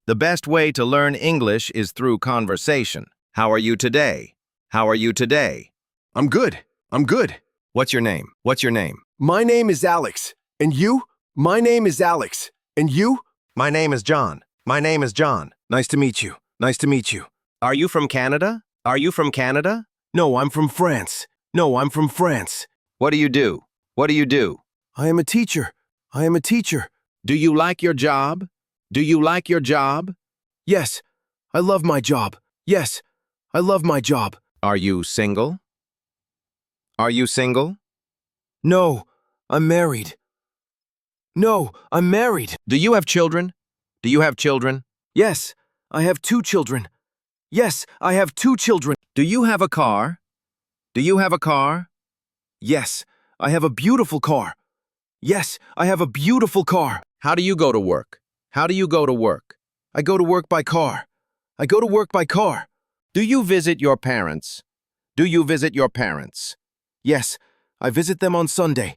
The best way to learn English is through conversation. How are you today? How are you today? I'm good. I'm good. What's your name? What's your name? My name is Alex. And you? My name is Alex. And you? My name is John. My name is John. Nice to meet you. Nice to meet you. Are you from Canada? Are you from Canada? No, I'm from France. No, I'm from France. What do you do? What do you do? I am a teacher. I am a teacher. Do you like your job? Do you like your job? Yes, I love my job. Yes, I love my job. Are you single? Are you single? No, I'm married. No, I'm married. Do you have children? Do you have children? Yes, I have 2 children. Yes, I have 2 children. Do you have a car? Do you have a car? Yes, I have a beautiful car. Yes, I have a beautiful car. How do you go to work? How do you go to work? I go to work by car. I go to work by car. Do you visit your parents? Do you visit your parents? Yes, I visit them on Sunday.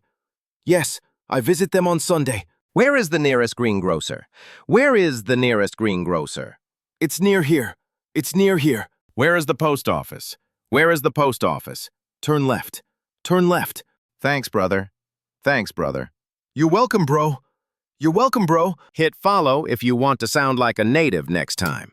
Yes, I visit them on Sunday. Where is the nearest greengrocer? Where is the nearest greengrocer? It's near here. It's near here. Where is the post office? Where is the post office? Turn left. Turn left. Thanks, brother. Thanks, brother. You're welcome, bro. You're welcome, bro. Hit follow if you want to sound like a native next time.